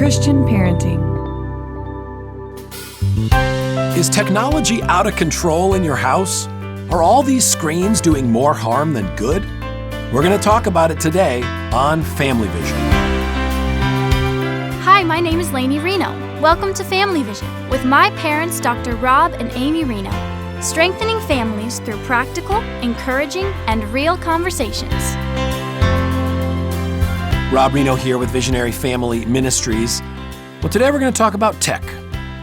Christian parenting. Is technology out of control in your house? Are all these screens doing more harm than good? We're going to talk about it today on Family Vision. Hi, my name is Lainey Rienow. Welcome to Family Vision with my parents, Dr. Rob and Amy Rienow, strengthening families through practical, encouraging, and real conversations. Rob Rienow here with Visionary Family Ministries. Well, today we're going to talk about tech,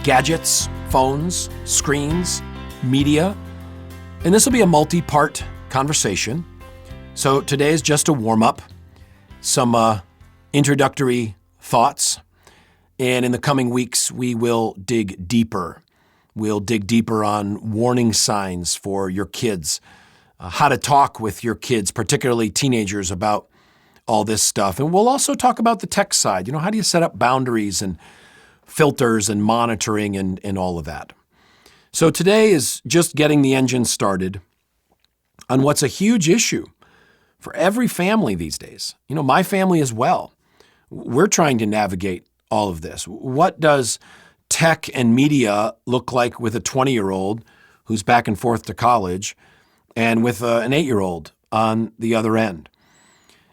gadgets, phones, screens, media, and this will be a multi-part conversation. So today is just a warm-up, some introductory thoughts, and in the coming weeks we will dig deeper. We'll dig deeper on warning signs for your kids, how to talk with your kids, particularly teenagers, about all this stuff. And we'll also talk about the tech side. You know, how do you set up boundaries and filters and monitoring and all of that? So today is just getting the engine started on what's a huge issue for every family these days. You know, my family as well. We're trying to navigate all of this. What does tech and media look like with a 20-year-old who's back and forth to college and with an 8-year-old on the other end?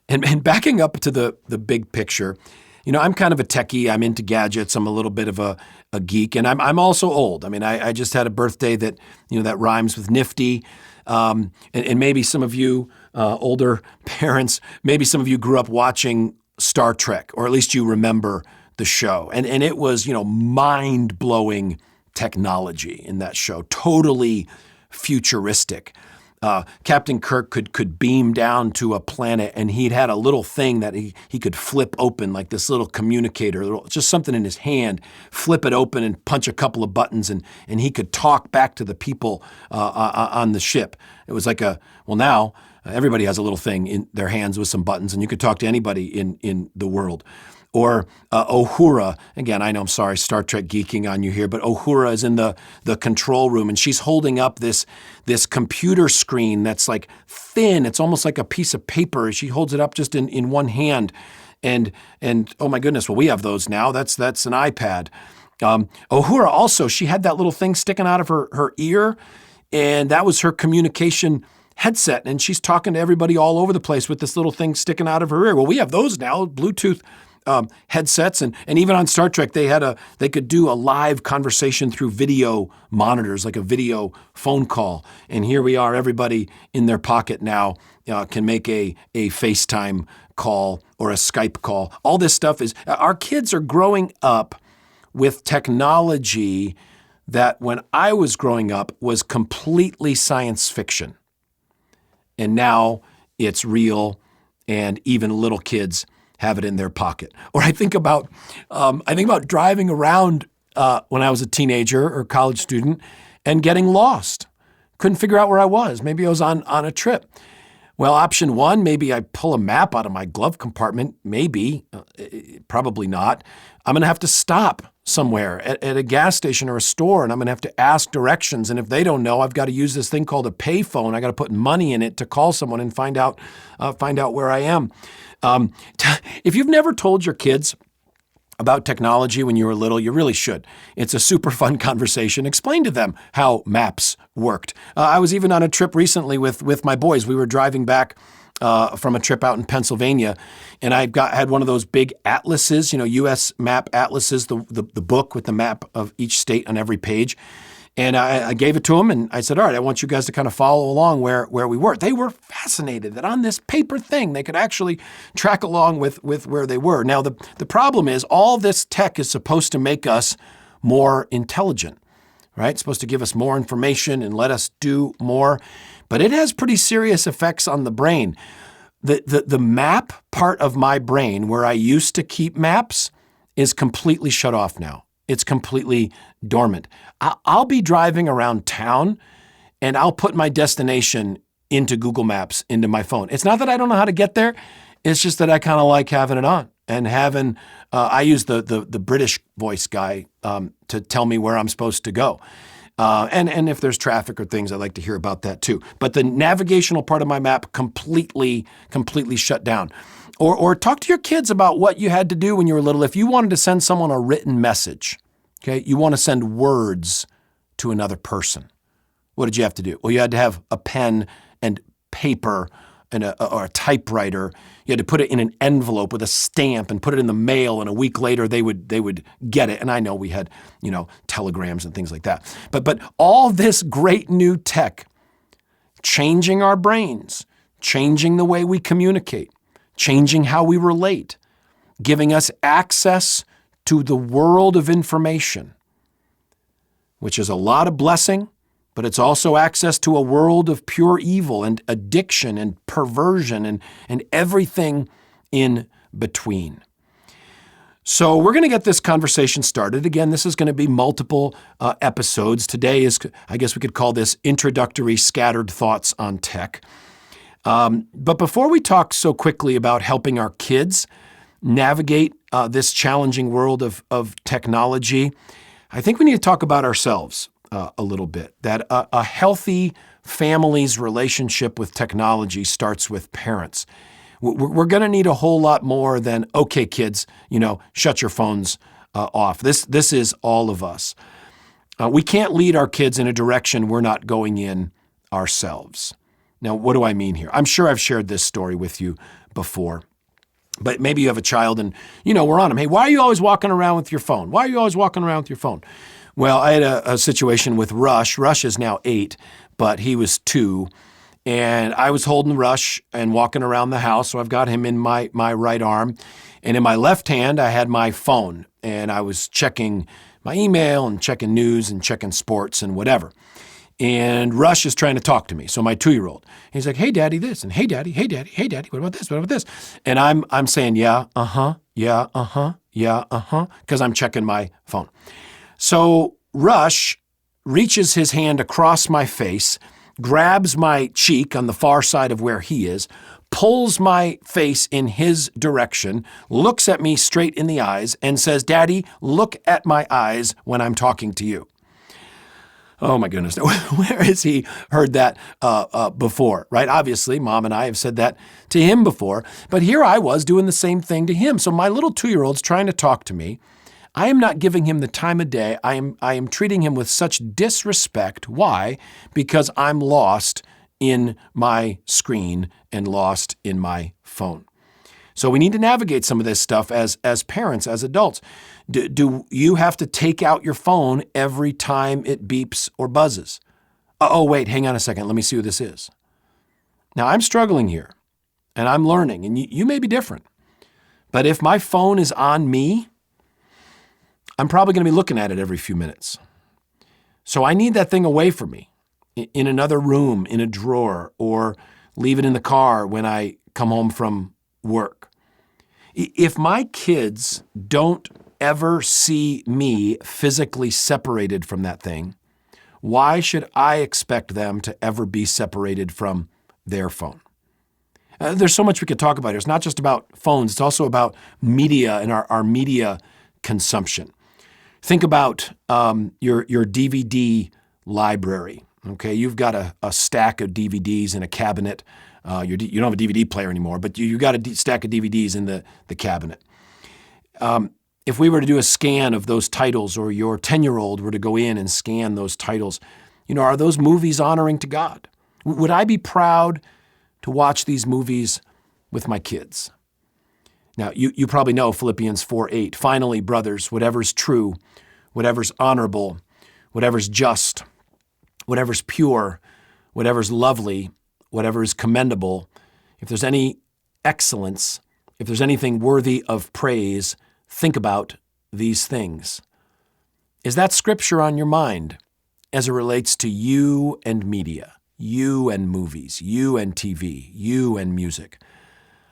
And backing up to the big picture, you know, I'm kind of a techie. I'm into gadgets. I'm a little bit of a geek, and I'm also old. I mean, I just had a birthday that, you know, that rhymes with nifty. And maybe some of you older parents, maybe some of you grew up watching Star Trek, or at least you remember the show. And it was, you know, mind-blowing technology in that show, totally futuristic. Captain Kirk could beam down to a planet, and he'd had a little thing that he could flip open, like this little communicator, just something in his hand, flip it open and punch a couple of buttons, and he could talk back to the people on the ship. It was like now everybody has a little thing in their hands with some buttons, and you could talk to anybody in the world. Or Uhura, again, I know, I'm sorry, Star Trek geeking on you here, but Uhura is in the control room, and she's holding up this computer screen that's like thin. It's almost like a piece of paper. She holds it up just in one hand. And oh my goodness, well, we have those now. That's an iPad. Uhura also, she had that little thing sticking out of her ear, and that was her communication headset. And she's talking to everybody all over the place with this little thing sticking out of her ear. Well, we have those now, Bluetooth headsets, and even on Star Trek, they could do a live conversation through video monitors, like a video phone call. And here we are, everybody in their pocket now can make a FaceTime call or a Skype call. All this stuff our kids are growing up with technology that when I was growing up was completely science fiction. And now it's real, and even little kids have it in their pocket. Or I think about driving around when I was a teenager or college student and getting lost. Couldn't figure out where I was. Maybe I was on a trip. Well, option one, maybe I pull a map out of my glove compartment. Maybe, probably not. I'm going to have to stop somewhere at a gas station or a store, and I'm going to have to ask directions. And if they don't know, I've got to use this thing called a pay phone. I got to put money in it to call someone and find out where I am. If you've never told your kids about technology when you were little, you really should. It's a super fun conversation. Explain to them how maps worked. I was even on a trip recently with my boys. We were driving back from a trip out in Pennsylvania, and I had one of those big atlases, you know, U.S. map atlases, the book with the map of each state on every page. And I gave it to them, and I said, all right, I want you guys to kind of follow along where we were. They were fascinated that on this paper thing, they could actually track along with where they were. Now, the problem is all this tech is supposed to make us more intelligent, right? It's supposed to give us more information and let us do more, but it has pretty serious effects on the brain. The map part of my brain, where I used to keep maps, is completely shut off now. It's completely dormant. I'll be driving around town, and I'll put my destination into Google Maps, into my phone. It's not that I don't know how to get there. It's just that I kind of like having it on and having, I use the British voice guy to tell me where I'm supposed to go. And if there's traffic or things, I like to hear about that too. But the navigational part of my map completely shut down. Or talk to your kids about what you had to do when you were little. If you wanted to send someone a written message, okay, you want to send words to another person. What did you have to do? Well, you had to have a pen and paper and or a typewriter. You had to put it in an envelope with a stamp and put it in the mail, and a week later they would get it. And I know we had, telegrams and things like that. But all this great new tech, changing our brains, changing the way we communicate, changing how we relate, giving us access to the world of information, which is a lot of blessing, but it's also access to a world of pure evil and addiction and perversion and everything in between. So we're going to get this conversation started. Again, this is going to be multiple episodes. Today is, I guess we could call this introductory scattered thoughts on tech. But before we talk so quickly about helping our kids navigate this challenging world of technology, I think we need to talk about ourselves a little bit. That a healthy family's relationship with technology starts with parents. We're going to need a whole lot more than, okay, kids, shut your phones off. This is all of us. We can't lead our kids in a direction we're not going in ourselves. Now, what do I mean here? I'm sure I've shared this story with you before, but maybe you have a child and, we're on them. Hey, why are you always walking around with your phone? Why are you always walking around with your phone? Well, I had a situation with Rush. Rush is now 8, but he was 2. And I was holding Rush and walking around the house. So I've got him in my right arm. And in my left hand, I had my phone. And I was checking my email and checking news and checking sports and whatever. And Rush is trying to talk to me. So my 2-year-old, he's like, hey, Daddy, this. And hey, Daddy, hey, Daddy, hey, Daddy, what about this? What about this? And I'm saying, yeah, yeah, yeah, because I'm checking my phone. So Rush reaches his hand across my face, grabs my cheek on the far side of where he is, pulls my face in his direction, looks at me straight in the eyes, and says, Daddy, look at my eyes when I'm talking to you. Oh my goodness, where has he heard that before, right? Obviously, Mom and I have said that to him before, but here I was doing the same thing to him. So my little 2-year-old's trying to talk to me. I am not giving him the time of day. I am treating him with such disrespect. Why? Because I'm lost in my screen and lost in my phone. So we need to navigate some of this stuff as parents, as adults. Do you have to take out your phone every time it beeps or buzzes? Oh, wait, hang on a second. Let me see who this is. Now, I'm struggling here, and I'm learning, and you may be different. But if my phone is on me, I'm probably going to be looking at it every few minutes. So I need that thing away from me, in another room, in a drawer, or leave it in the car when I come home from work. If my kids don't ever see me physically separated from that thing, why should I expect them to ever be separated from their phone? There's so much we could talk about here. It's not just about phones. It's also about media and our media consumption. Think about your DVD library. Okay, you've got a stack of DVDs in a cabinet. You don't have a DVD player anymore, but you got a stack of DVDs in the cabinet. If we were to do a scan of those titles, or your 10-year-old were to go in and scan those titles, are those movies honoring to God? Would I be proud to watch these movies with my kids? Now, you probably know Philippians 4:8. Finally, brothers, whatever's true, whatever's honorable, whatever's just, whatever's pure, whatever's lovely, whatever is commendable, if there's any excellence, if there's anything worthy of praise, think about these things. Is that scripture on your mind as it relates to you and media, you and movies, you and TV, you and music?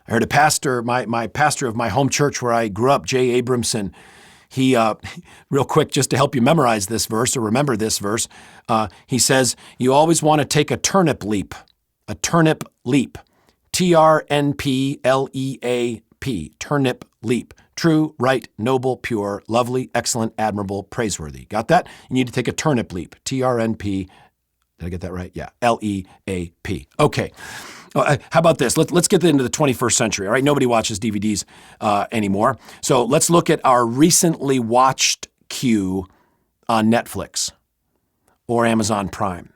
I heard a pastor, my pastor of my home church where I grew up, Jay Abramson, he, real quick, just to help you memorize this verse or remember this verse, he says, you always want to take a turnip leap, TRNPLEAP, turnip leap. True, right, noble, pure, lovely, excellent, admirable, praiseworthy. Got that? You need to take a turnip leap, TRNP Did I get that right? Yeah, L-E-A-P. Okay. How about this? Let's get into the 21st century. All right, nobody watches DVDs anymore. So let's look at our recently watched queue on Netflix or Amazon Prime.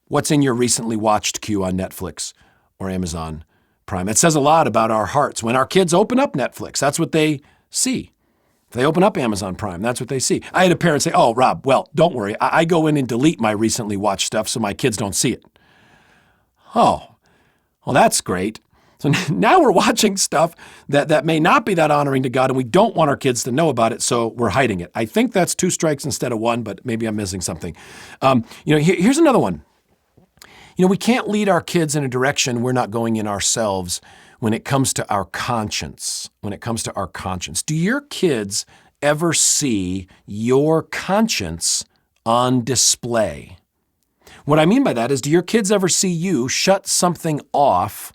What's in your recently watched queue on Netflix or Amazon Prime? It says a lot about our hearts. When our kids open up Netflix, that's what they see. If they open up Amazon Prime, that's what they see. I had a parent say, oh, Rob, well, don't worry. I go in and delete my recently watched stuff so my kids don't see it. Oh, well, that's great. So now we're watching stuff that may not be that honoring to God, and we don't want our kids to know about it, so we're hiding it. I think that's 2 strikes instead of 1, but maybe I'm missing something. Here's another one. We can't lead our kids in a direction we're not going in ourselves when it comes to our conscience. Do your kids ever see your conscience on display? What I mean by that is, do your kids ever see you shut something off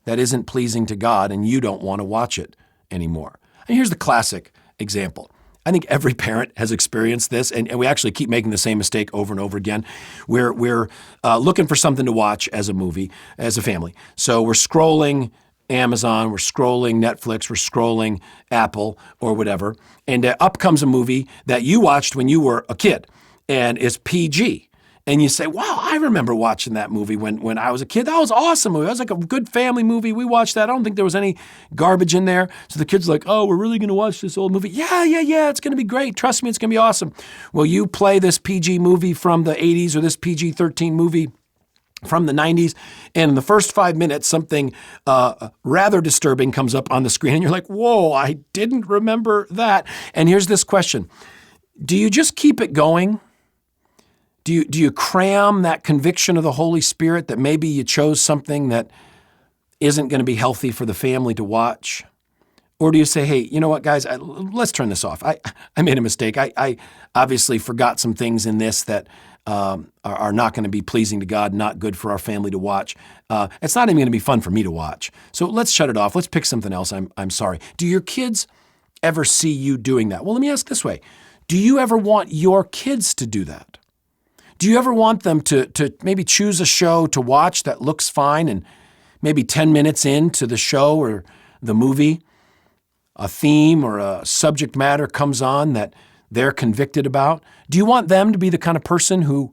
that isn't pleasing to God and you don't want to watch it anymore? And here's the classic example. I think every parent has experienced this, and we actually keep making the same mistake over and over again. We're looking for something to watch as a family. So we're scrolling Amazon, we're scrolling Netflix, we're scrolling Apple or whatever, and up comes a movie that you watched when you were a kid, and it's PG. And you say, wow, I remember watching that movie when I was a kid. That was an awesome movie. That was like a good family movie. We watched that. I don't think there was any garbage in there. So the kid's like, oh, we're really going to watch this old movie. Yeah, it's going to be great. Trust me, it's going to be awesome. Well, you play this PG movie from the 80s or this PG-13 movie from the 90s, and in the first 5 minutes, something rather disturbing comes up on the screen, and you're like, whoa, I didn't remember that. And here's this question. Do you just keep it going? Do you cram that conviction of the Holy Spirit that maybe you chose something that isn't going to be healthy for the family to watch? Or do you say, hey, you know what, guys, let's turn this off. I made a mistake. I obviously forgot some things in this that are not going to be pleasing to God, not good for our family to watch. It's not even going to be fun for me to watch. So let's shut it off. Let's pick something else. I'm sorry. Do your kids ever see you doing that? Well, let me ask this way. Do you ever want your kids to do that? Do you ever want them to maybe choose a show to watch that looks fine, and maybe 10 minutes into the show or the movie, a theme or a subject matter comes on that they're convicted about? Do you want them to be the kind of person who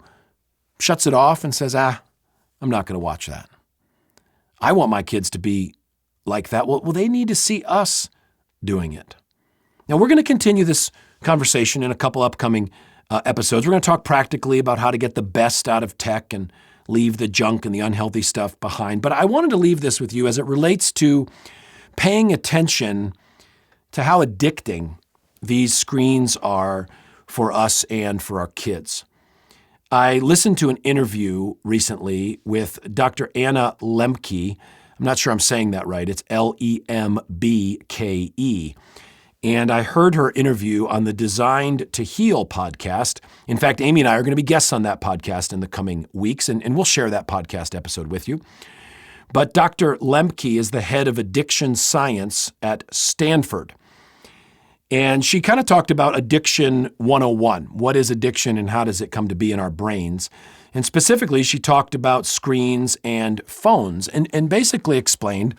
shuts it off and says, I'm not going to watch that? I want my kids to be like that. Well, they need to see us doing it. Now, we're going to continue this conversation in a couple upcoming episodes. We're going to talk practically about how to get the best out of tech and leave the junk and the unhealthy stuff behind. But I wanted to leave this with you as it relates to paying attention to how addicting these screens are for us and for our kids. I listened to an interview recently with Dr. Anna Lemke. I'm not sure I'm saying that right. It's Lembke. And I heard her interview on the Designed to Heal podcast. In fact, Amy and I are going to be guests on that podcast in the coming weeks, and we'll share that podcast episode with you. But Dr. Lemke is the head of addiction science at Stanford. And she kind of talked about Addiction 101. What is addiction and how does it come to be in our brains? And specifically, she talked about screens and phones and basically explained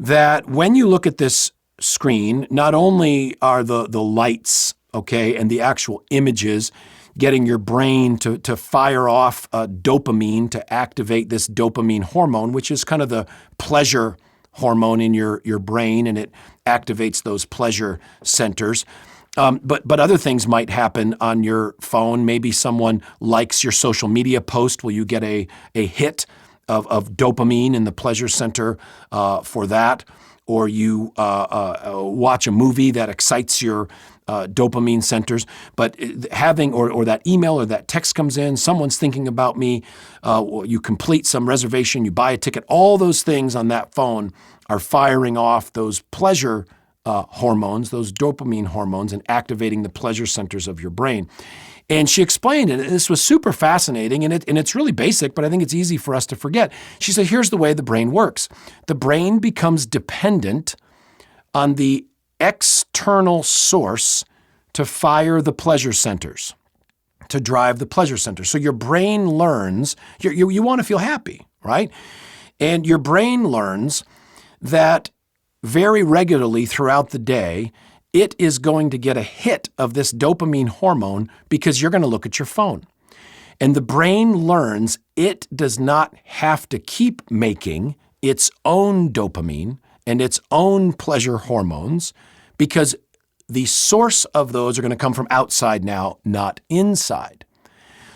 that when you look at this screen, not only are the lights, and the actual images getting your brain to fire off dopamine to activate this dopamine hormone, which is kind of the pleasure hormone in your brain, and it activates those pleasure centers. But other things might happen on your phone. Maybe someone likes your social media post. Will you get a hit of dopamine in the pleasure center for that? Or you watch a movie that excites your dopamine centers. But having, or that email or that text comes in, someone's thinking about me, you complete some reservation, you buy a ticket, all those things on that phone are firing off those pleasure hormones, those dopamine hormones, and activating the pleasure centers of your brain. And she explained, and this was super fascinating, and it's really basic, but I think it's easy for us to forget. She said, here's the way the brain works. The brain becomes dependent on the external source to fire the pleasure centers. to drive the pleasure center. So your brain learns, you want to feel happy, right? And your brain learns that very regularly throughout the day, it is going to get a hit of this dopamine hormone because you're going to look at your phone. And the brain learns it does not have to keep making its own dopamine and its own pleasure hormones because the source of those are going to come from outside now, not inside.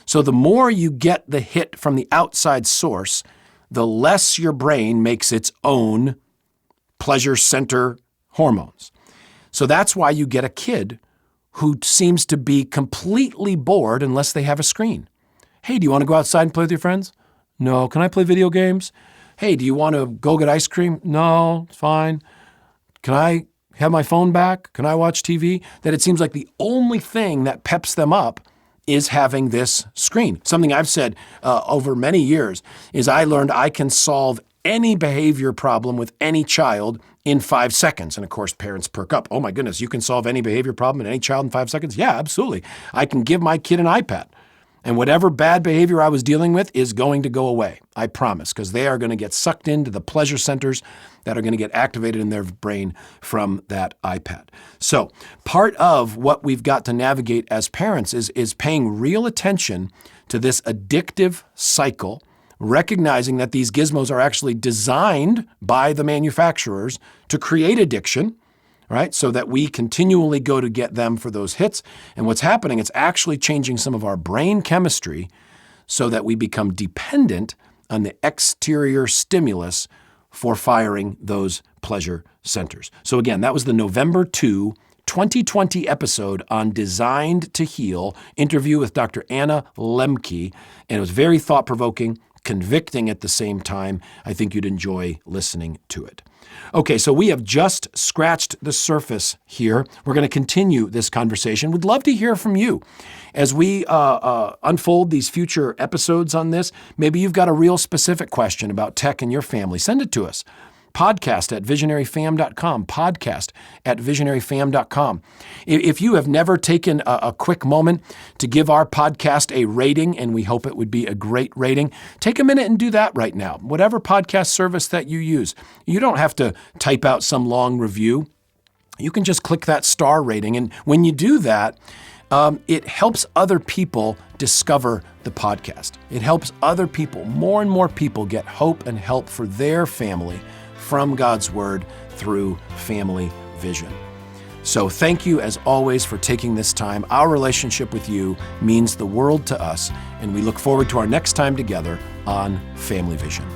So the more you get the hit from the outside source, the less your brain makes its own pleasure center hormones. So that's why you get a kid who seems to be completely bored unless they have a screen. Hey, do you want to go outside and play with your friends? No. Can I play video games? Hey, do you want to go get ice cream? No, it's fine. Can I have my phone back? Can I watch TV? That it seems like the only thing that peps them up is having this screen. Something I've said over many years is I learned I can solve any behavior problem with any child in 5 seconds. And of course, parents perk up. Oh my goodness, you can solve any behavior problem in any child in 5 seconds? Yeah, absolutely. I can give my kid an iPad. And whatever bad behavior I was dealing with is going to go away, I promise, because they are going to get sucked into the pleasure centers that are going to get activated in their brain from that iPad. So part of what we've got to navigate as parents is paying real attention to this addictive cycle, recognizing that these gizmos are actually designed by the manufacturers to create addiction, right? So that we continually go to get them for those hits. And what's happening, it's actually changing some of our brain chemistry so that we become dependent on the exterior stimulus for firing those pleasure centers. So again, that was the November 2, 2020 episode on Designed to Heal, interview with Dr. Anna Lemke. And it was very thought-provoking, convicting at the same time. I think you'd enjoy listening to it. Okay, so we have just scratched the surface here. We're going to continue this conversation. We'd love to hear from you as we unfold these future episodes on this. Maybe you've got a real specific question about tech in your family. Send it to us. Podcast@visionaryfam.com. Podcast@visionaryfam.com. If you have never taken a quick moment to give our podcast a rating, and we hope it would be a great rating, take a minute and do that right now. Whatever podcast service that you use, you don't have to type out some long review. You can just click that star rating. And when you do that, it helps other people discover the podcast. It helps other people, more and more people, get hope and help for their family from God's Word through Family Vision. So thank you, as always, for taking this time. Our relationship with you means the world to us, and we look forward to our next time together on Family Vision.